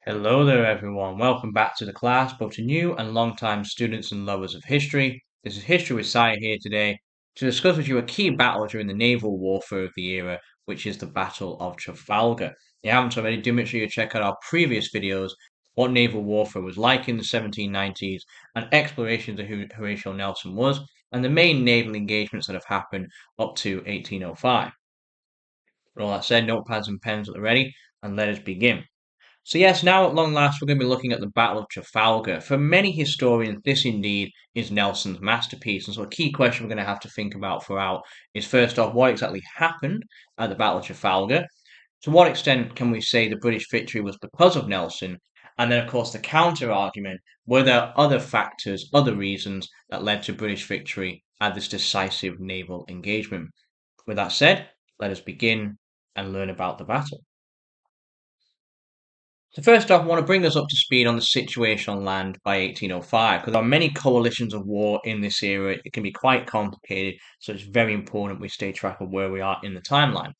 Hello there, everyone. Welcome back to the class, both to new and long-time students and lovers of history. This is History with Sai here today to discuss with you a key battle during the naval warfare of the era, which is the Battle of Trafalgar. If you haven't already, do make sure you check out our previous videos, what naval warfare was like in the 1790s, and explorations of who Horatio Nelson was, and the main naval engagements that have happened up to 1805. With all that said, notepads and pens at the ready, and let us begin. So yes, now at long last we're going to be looking at the Battle of Trafalgar. For many historians, this indeed is Nelson's masterpiece. And so a key question we're going to have to think about throughout is first off, what exactly happened at the Battle of Trafalgar? To what extent can we say the British victory was because of Nelson? And then, of course, the counter argument, were there other factors, other reasons that led to British victory at this decisive naval engagement? With that said, let us begin and learn about the battle. So first off, I want to bring us up to speed on the situation on land by 1805, because there are many coalitions of war in this era. It can be quite complicated, so it's very important we stay track of where we are in the timeline.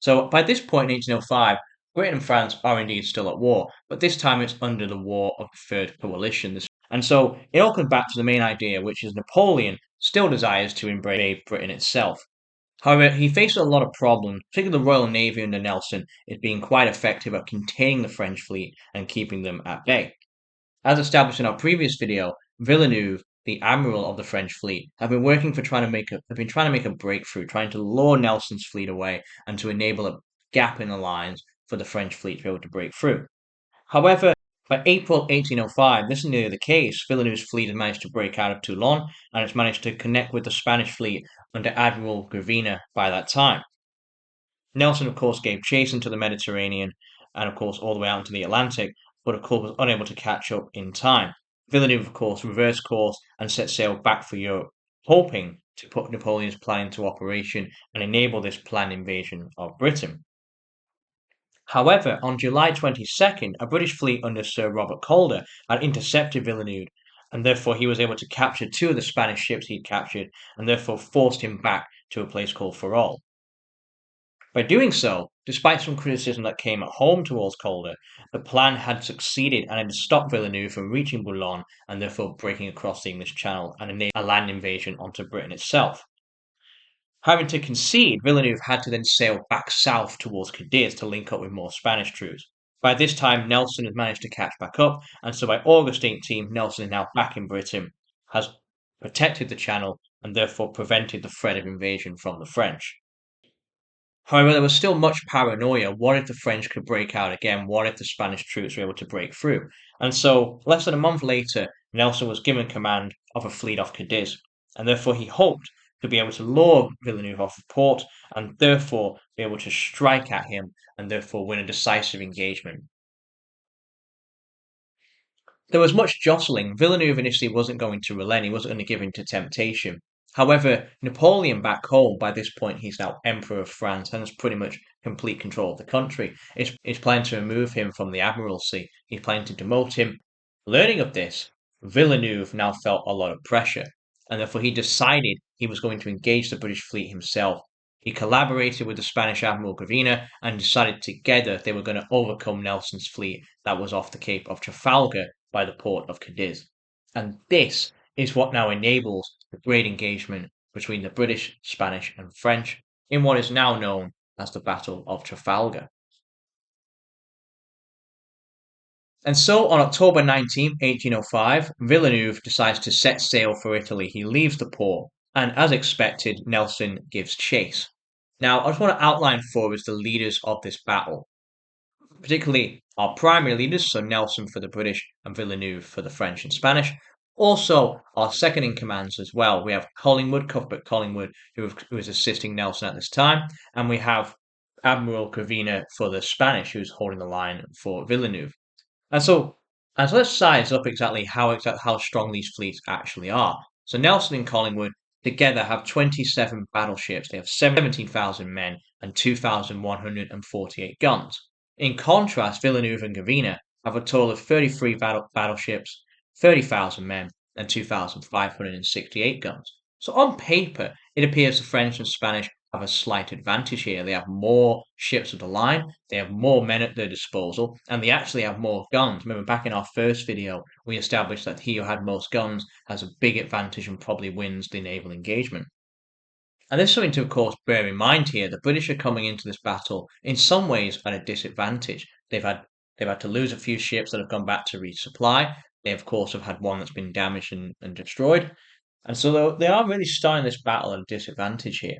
So by this point in 1805, Britain and France are indeed still at war, but this time it's under the War of the Third Coalition. And so it all comes back to the main idea, which is Napoleon still desires to invade Britain itself. However, he faced a lot of problems, particularly the Royal Navy under Nelson is being quite effective at containing the French fleet and keeping them at bay. As established in our previous video, Villeneuve, the admiral of the French fleet, have been working for have been trying to make a breakthrough, trying to lure Nelson's fleet away and to enable a gap in the lines for the French fleet to be able to break through. However, by April 1805, this is nearly the case. Villeneuve's fleet has managed to break out of Toulon and it's managed to connect with the Spanish fleet under Admiral Gravina by that time. Nelson, of course, gave chase into the Mediterranean and, of course, all the way out into the Atlantic, but, of course, was unable to catch up in time. Villeneuve, of course, reversed course and set sail back for Europe, hoping to put Napoleon's plan into operation and enable this planned invasion of Britain. However, on July 22nd, a British fleet under Sir Robert Calder had intercepted Villeneuve, and therefore he was able to capture two of the Spanish ships he'd captured, and therefore forced him back to a place called Ferrol. By doing so, despite some criticism that came at home towards Calder, the plan had succeeded and had stopped Villeneuve from reaching Boulogne and therefore breaking across the English Channel and enabling a land invasion onto Britain itself. Having to concede, Villeneuve had to then sail back south towards Cadiz to link up with more Spanish troops. By this time, Nelson had managed to catch back up, and so by August 18th, Nelson is now back in Britain, has protected the Channel, and therefore prevented the threat of invasion from the French. However, there was still much paranoia. What if the French could break out again? What if the Spanish troops were able to break through? And so, less than a month later, Nelson was given command of a fleet off Cadiz, and therefore he hoped to be able to lure Villeneuve off the port and therefore be able to strike at him and therefore win a decisive engagement. There was much jostling. Villeneuve initially wasn't going to relent, he wasn't going to give in to temptation. However, Napoleon back home, by this point he's now Emperor of France and has pretty much complete control of the country, is planning to remove him from the admiralty. He's planning to demote him. Learning of this, Villeneuve now felt a lot of pressure, and therefore he decided he was going to engage the British fleet himself. He collaborated with the Spanish Admiral Gravina and decided together they were going to overcome Nelson's fleet that was off the Cape of Trafalgar by the port of Cadiz. And this is what now enables the great engagement between the British, Spanish, and French in what is now known as the Battle of Trafalgar. And so on October 19, 1805, Villeneuve decides to set sail for Italy. He leaves the port, and as expected, Nelson gives chase. Now, I just want to outline for us the leaders of this battle, particularly our primary leaders, so Nelson for the British and Villeneuve for the French and Spanish. Also, our second in commands as well. We have Collingwood, Cuthbert Collingwood, who is assisting Nelson at this time, and we have Admiral Gravina for the Spanish, who's holding the line for Villeneuve. And so let's size up exactly how strong these fleets actually are. So Nelson and Collingwood together have 27 battleships. They have 17,000 men and 2,148 guns. In contrast, Villeneuve and Gravina have a total of 33 battleships, 30,000 men, and 2,568 guns. So on paper, it appears the French and Spanish have a slight advantage here. They have more ships of the line, they have more men at their disposal, and they actually have more guns. Remember, back in our first video, we established that he who had most guns has a big advantage and probably wins the naval engagement. And there's something to, of course, bear in mind here. The British are coming into this battle in some ways at a disadvantage. They've had to lose a few ships that have gone back to resupply. They, of course, have had one that's been damaged and destroyed. And so they are really starting this battle at a disadvantage here.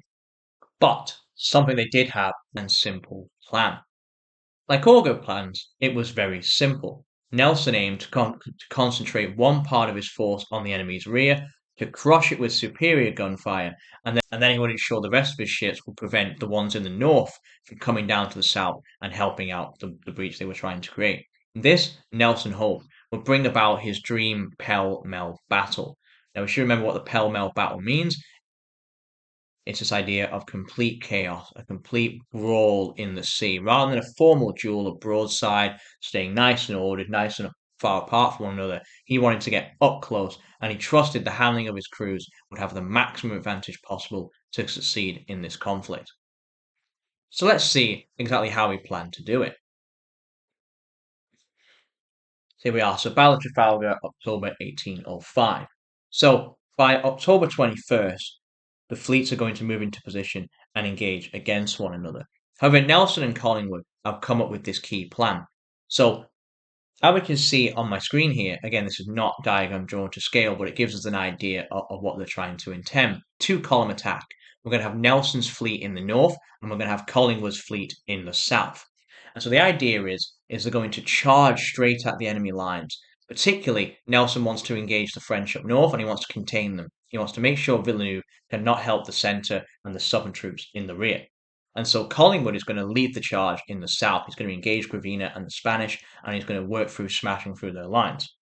But something they did have a simple plan. Like all good plans, it was very simple. Nelson aimed to concentrate one part of his force on the enemy's rear, to crush it with superior gunfire, and then he would ensure the rest of his ships would prevent the ones in the north from coming down to the south and helping out the breach they were trying to create. This, Nelson hoped, would bring about his dream pell-mell battle. Now, we should remember what the pell-mell battle means. It's this idea of complete chaos, a complete brawl in the sea, rather than a formal duel of broadside, staying nice and ordered, nice and far apart from one another. He wanted to get up close, and he trusted the handling of his crews would have the maximum advantage possible to succeed in this conflict. So let's see exactly how he planned to do it. Here we are. So Battle of Trafalgar, October 1805. So by October 21st, the fleets are going to move into position and engage against one another. However, Nelson and Collingwood have come up with this key plan. So as we can see on my screen here, again, this is not diagram drawn to scale, but it gives us an idea of what they're trying to intend. Two-column attack. We're going to have Nelson's fleet in the north, and we're going to have Collingwood's fleet in the south. And so the idea is they're going to charge straight at the enemy lines. Particularly, Nelson wants to engage the French up north, and he wants to contain them. He wants to make sure Villeneuve cannot help the centre and the southern troops in the rear. And so Collingwood is going to lead the charge in the south. He's going to engage Gravina and the Spanish, and he's going to work through smashing through their lines.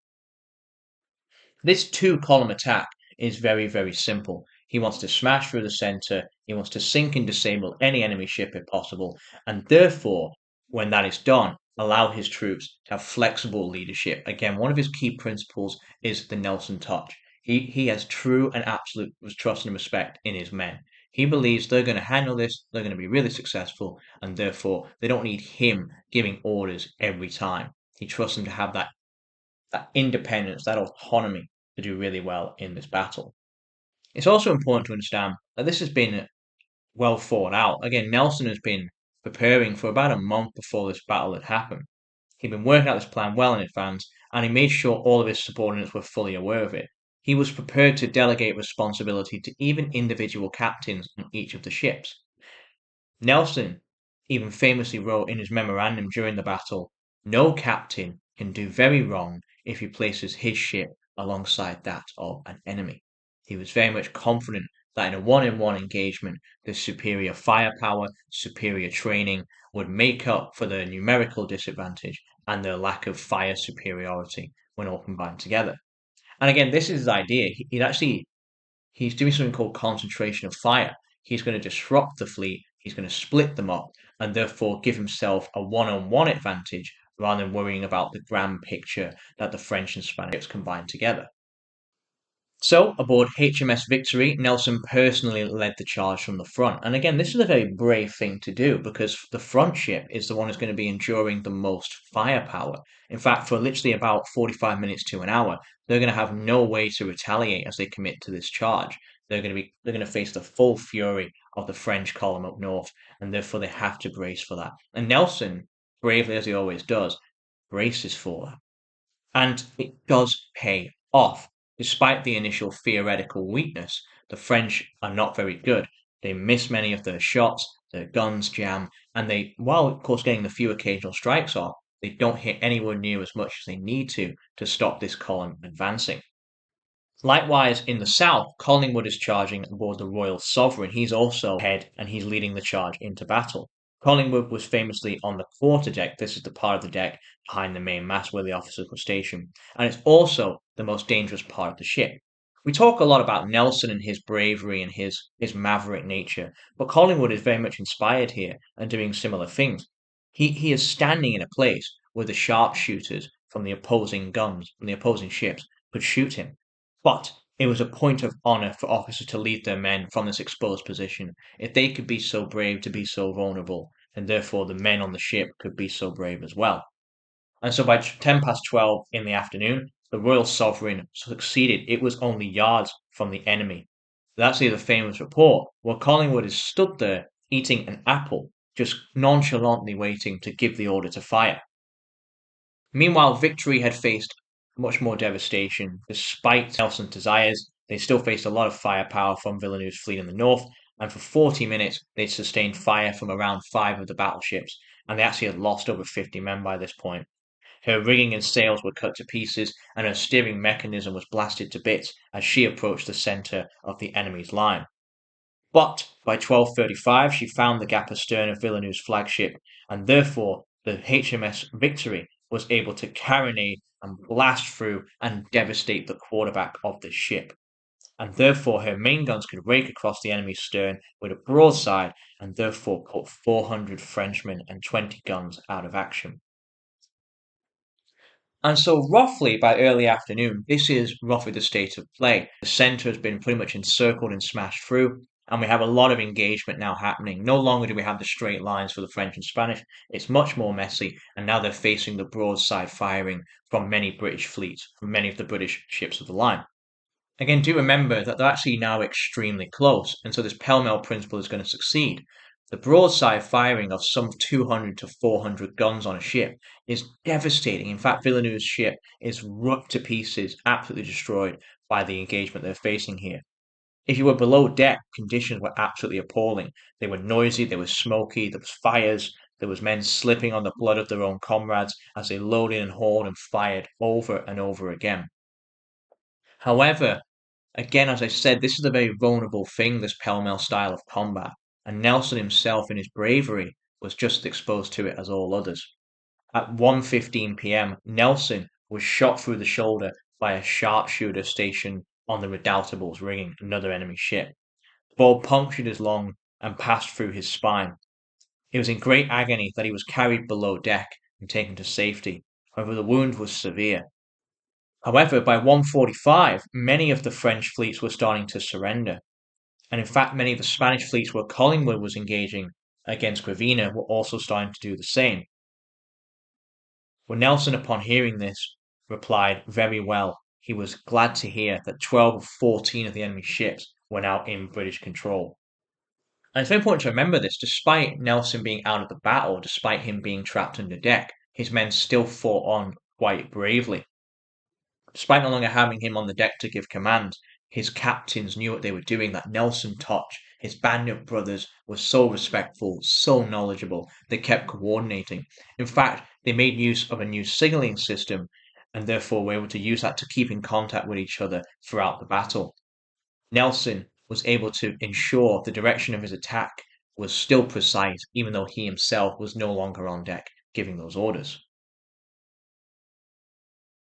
This two-column attack is very, very simple. He wants to smash through the centre, he wants to sink and disable any enemy ship if possible, and therefore, when that is done, allow his troops to have flexible leadership. Again, one of his key principles is the Nelson touch. He has true and absolute trust and respect in his men. He believes they're going to handle this, they're going to be really successful, and therefore they don't need him giving orders every time. He trusts them to have that independence, that autonomy to do really well in this battle. It's also important to understand that this has been well thought out. Again, Nelson has been preparing for about a month before this battle had happened. He'd been working out this plan well in advance, and he made sure all of his subordinates were fully aware of it. He was prepared to delegate responsibility to even individual captains on each of the ships. Nelson even famously wrote in his memorandum during the battle, "No captain can do very wrong if he places his ship alongside that of an enemy." He was very much confident that in a one-on-one engagement, the superior firepower, superior training would make up for their numerical disadvantage and their lack of fire superiority when all combined together. And again, this is his idea. He's doing something called concentration of fire. He's going to disrupt the fleet, he's going to split them up, and therefore give himself a one-on-one advantage rather than worrying about the grand picture that the French and Spanish combined together. So, aboard HMS Victory, Nelson personally led the charge from the front. And again, this is a very brave thing to do because the front ship is the one who's going to be enduring the most firepower. In fact, for literally about 45 minutes to an hour, they're going to have no way to retaliate as they commit to this charge. They're going to face the full fury of the French column up north, and therefore they have to brace for that. And Nelson, bravely as he always does, braces for that. And it does pay off. Despite the initial theoretical weakness, the French are not very good. They miss many of their shots, their guns jam, and while of course getting the few occasional strikes off, they don't hit anywhere near as much as they need to stop this column advancing. Likewise, in the south, Collingwood is charging aboard the Royal Sovereign. He's also ahead and he's leading the charge into battle. Collingwood was famously on the quarterdeck. This is the part of the deck behind the main mast where the officers were stationed, and it's also the most dangerous part of the ship. We talk a lot about Nelson and his bravery and his maverick nature, but Collingwood is very much inspired here and doing similar things. He is standing in a place where the sharpshooters from the opposing guns, from the opposing ships, could shoot him. But It was a point of honor for officers to lead their men from this exposed position. If they could be so brave to be so vulnerable, and therefore the men on the ship could be so brave as well. And so by 10 past 12 in the afternoon, the Royal Sovereign succeeded. It was only yards from the enemy. That's the famous report where Collingwood is stood there eating an apple, just nonchalantly waiting to give the order to fire. Meanwhile, Victory had faced much more devastation. Despite Nelson's desires, they still faced a lot of firepower from Villeneuve's fleet in the north, and for 40 minutes they sustained fire from around 5 of the battleships, and they actually had lost over 50 men by this point. Her rigging and sails were cut to pieces, and her steering mechanism was blasted to bits as she approached the centre of the enemy's line. But by 12:35 she found the gap astern of Villeneuve's flagship, and therefore the HMS Victory was able to carronade and blast through and devastate the quarterback of the ship. And therefore her main guns could rake across the enemy's stern with a broadside and therefore put 400 Frenchmen and 20 guns out of action. And so, roughly by early afternoon, this is roughly the state of play. The centre has been pretty much encircled and smashed through, and we have a lot of engagement now happening. No longer do we have the straight lines for the French and Spanish, it's much more messy, and now they're facing the broadside firing from many British fleets, from many of the British ships of the line. Again, do remember that they're actually now extremely close, and so this pell-mell principle is going to succeed. The broadside firing of some 200 to 400 guns on a ship is devastating. In fact, Villeneuve's ship is ripped to pieces, absolutely destroyed by the engagement they're facing here. If you were below deck, conditions were absolutely appalling. They were noisy, they were smoky, there was fires, there was men slipping on the blood of their own comrades as they loaded and hauled and fired over and over again. However, again, as I said, this is a very vulnerable thing, this pell-mell style of combat, and Nelson himself in his bravery was just as exposed to it as all others. At 1:15 p.m., Nelson was shot through the shoulder by a sharpshooter stationed on the Redoutable's rigging, another enemy ship. The ball punctured his lung and passed through his spine. He was in great agony that he was carried below deck and taken to safety. However, the wound was severe. However, by 1:45, many of the French fleets were starting to surrender, and in fact many of the Spanish fleets where Collingwood was engaging against Gravina were also starting to do the same. Well, Nelson, upon hearing this, replied, "Very well." He was glad to hear that 12 of 14 of the enemy's ships were now in British control. And it's very important to remember this, despite Nelson being out of the battle, despite him being trapped under deck, his men still fought on quite bravely. Despite no longer having him on the deck to give command, his captains knew what they were doing. That Nelson Touch, his band of brothers, were so respectful, so knowledgeable, they kept coordinating. In fact, they made use of a new signaling system and therefore were able to use that to keep in contact with each other throughout the battle. Nelson was able to ensure the direction of his attack was still precise, even though he himself was no longer on deck giving those orders.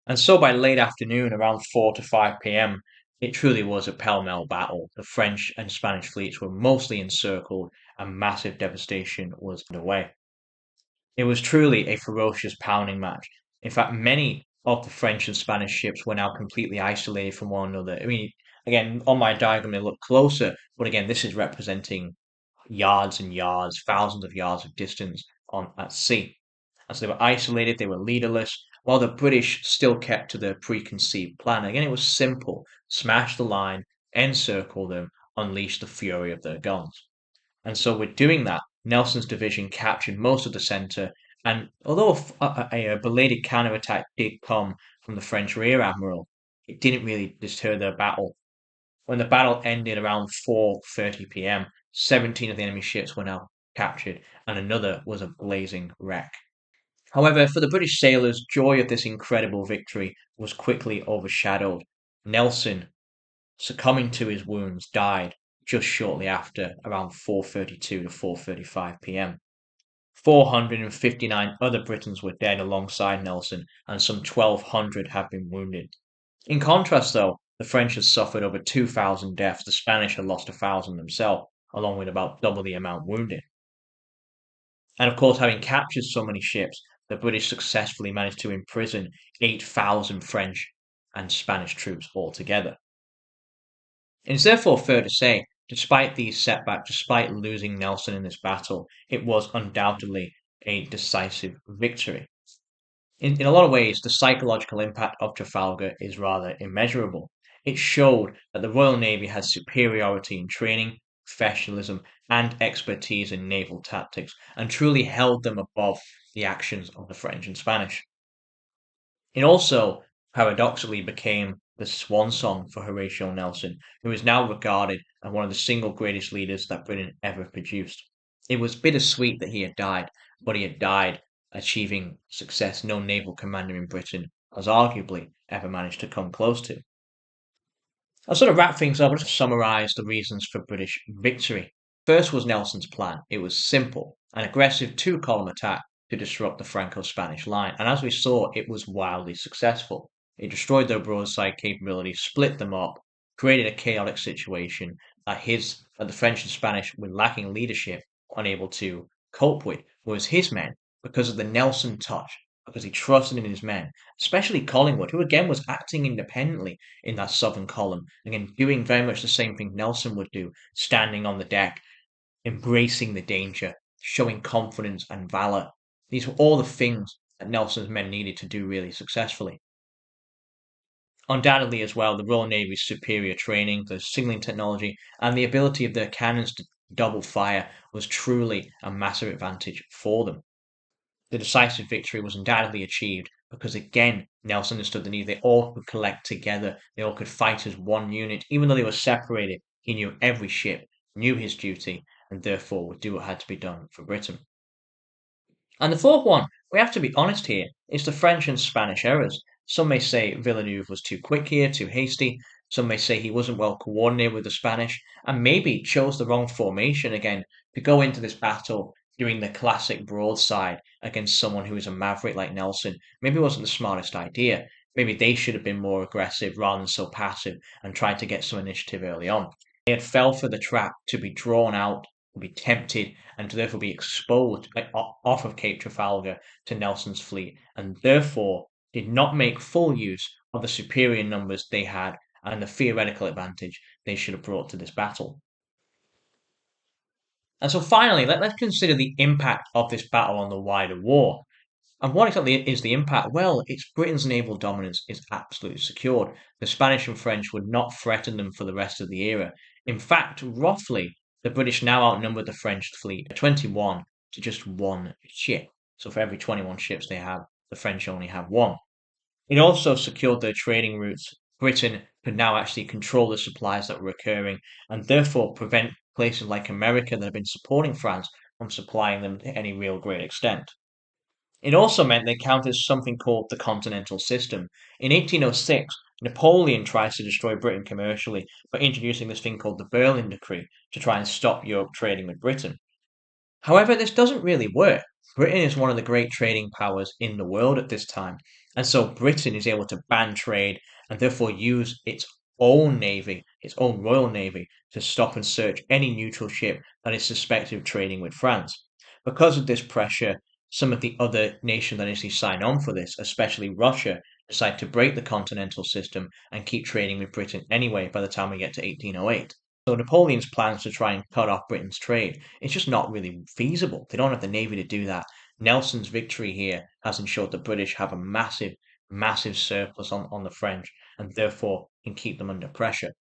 And so by late afternoon, around 4 to 5 p.m., it truly was a pell-mell battle. The French and Spanish fleets were mostly encircled and massive devastation was underway. It was truly a ferocious pounding match. In fact, many of the French and Spanish ships were now completely isolated from one another. I mean, again, on my diagram they look closer, but again, this is representing yards and yards, thousands of yards of distance on at sea. As they were isolated, they were leaderless, while the British still kept to their preconceived plan. Again, it was simple: smash the line, encircle them, unleash the fury of their guns. And so, with doing that, Nelson's division captured most of the centre. And although a belated counterattack did come from the French rear admiral, it didn't really deter their battle. When the battle ended around 4:30 p.m., 17 of the enemy ships were now captured, and another was a blazing wreck. However, for the British sailors, joy of this incredible victory was quickly overshadowed. Nelson, succumbing to his wounds, died just shortly after, around 4:32 to 4:35 p.m. 459 other Britons were dead alongside Nelson, and some 1,200 had been wounded. In contrast, though, the French had suffered over 2,000 deaths. The Spanish had lost 1,000 themselves, along with about double the amount wounded. And of course, having captured so many ships, the British successfully managed to imprison 8,000 French and Spanish troops altogether. It's therefore fair to say, despite these setbacks, despite losing Nelson in this battle, it was undoubtedly a decisive victory. In a lot of ways, the psychological impact of Trafalgar is rather immeasurable. It showed that the Royal Navy had superiority in training, professionalism, and expertise in naval tactics, and truly held them above the actions of the French and Spanish. It also paradoxically became the swan song for Horatio Nelson, who is now regarded as one of the single greatest leaders that Britain ever produced. It was bittersweet that he had died, but he had died achieving success no naval commander in Britain has arguably ever managed to come close to. I'll sort of wrap things up and just summarise the reasons for British victory. First was Nelson's plan. It was simple, an aggressive two-column attack to disrupt the Franco-Spanish line, and as we saw, it was wildly successful. It destroyed their broadside capabilities, split them up, created a chaotic situation that the French and Spanish were lacking leadership, unable to cope with, whereas his men, because of the Nelson touch, because he trusted in his men, especially Collingwood, who again was acting independently in that southern column, again doing very much the same thing Nelson would do, standing on the deck, embracing the danger, showing confidence and valor. These were all the things that Nelson's men needed to do really successfully. Undoubtedly, as well, the Royal Navy's superior training, the signaling technology, and the ability of their cannons to double fire was truly a massive advantage for them. The decisive victory was undoubtedly achieved because, again, Nelson understood the need. They all could collect together. They all could fight as one unit. Even though they were separated, he knew every ship, knew his duty, and therefore would do what had to be done for Britain. And the fourth one, we have to be honest here, is the French and Spanish errors. Some may say Villeneuve was too quick here, too hasty. Some may say he wasn't well coordinated with the Spanish, and maybe chose the wrong formation again to go into this battle doing the classic broadside against someone who is a maverick like Nelson. Maybe it wasn't the smartest idea. Maybe they should have been more aggressive rather than so passive and tried to get some initiative early on. They had fell for the trap to be drawn out, to be tempted, and to therefore be exposed off of Cape Trafalgar to Nelson's fleet, and therefore did not make full use of the superior numbers they had and the theoretical advantage they should have brought to this battle. And so finally, let's consider the impact of this battle on the wider war. And what exactly is the impact? Well, it's Britain's naval dominance is absolutely secured. The Spanish and French would not threaten them for the rest of the era. In fact, roughly, the British now outnumbered the French fleet 21 to just one ship. So for every 21 ships they have, the French only have one. It also secured their trading routes. Britain could now actually control the supplies that were occurring and therefore prevent places like America that have been supporting France from supplying them to any real great extent. It also meant they countered something called the Continental System. In 1806, Napoleon tries to destroy Britain commercially by introducing this thing called the Berlin Decree to try and stop Europe trading with Britain. However, this doesn't really work. Britain is one of the great trading powers in the world at this time, and so Britain is able to ban trade and therefore use its own navy, its own Royal Navy, to stop and search any neutral ship that is suspected of trading with France. Because of this pressure, some of the other nations that actually sign on for this, especially Russia, decide to break the continental system and keep trading with Britain anyway by the time we get to 1808. So Napoleon's plans to try and cut off Britain's trade, it's just not really feasible. They don't have the navy to do that. Nelson's victory here has ensured the British have a massive, massive surplus on the French and therefore can keep them under pressure.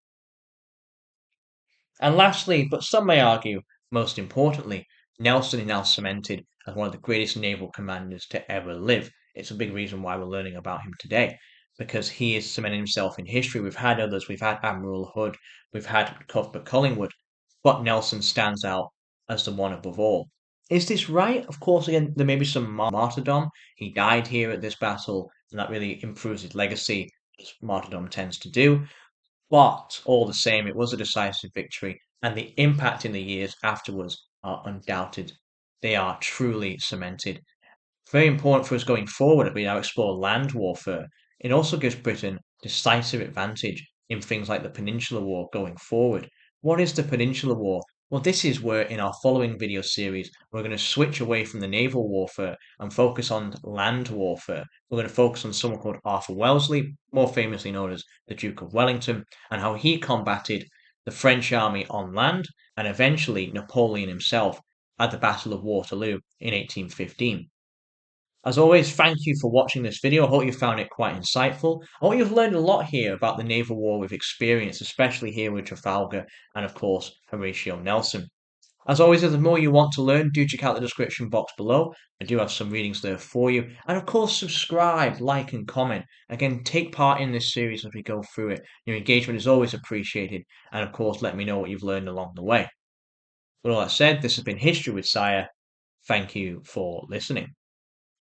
And lastly, but some may argue most importantly, Nelson is now cemented as one of the greatest naval commanders to ever live. It's a big reason why we're learning about him today, because he is cementing himself in history. We've had others, we've had Admiral Hood, we've had Cuthbert Collingwood, but Nelson stands out as the one above all. Is this right? Of course, again, there may be some martyrdom. He died here at this battle, and that really improves his legacy, as martyrdom tends to do. But all the same, it was a decisive victory, and the impact in the years afterwards are undoubted. They are truly cemented. Very important for us going forward as we now explore land warfare. It also gives Britain decisive advantage in things like the Peninsular War going forward. What is the Peninsular War? Well, this is where in our following video series, we're going to switch away from the naval warfare and focus on land warfare. We're going to focus on someone called Arthur Wellesley, more famously known as the Duke of Wellington, and how he combated the French army on land, and eventually Napoleon himself at the Battle of Waterloo in 1815. As always, thank you for watching this video. I hope you found it quite insightful. I hope you've learned a lot here about the naval war we've experienced, especially here with Trafalgar and, of course, Horatio Nelson. As always, if there's more you want to learn, do check out the description box below. I do have some readings there for you. And of course, subscribe, like, and comment. Again, take part in this series as we go through it. Your engagement is always appreciated. And of course, let me know what you've learned along the way. With all that said, this has been History with Sire. Thank you for listening.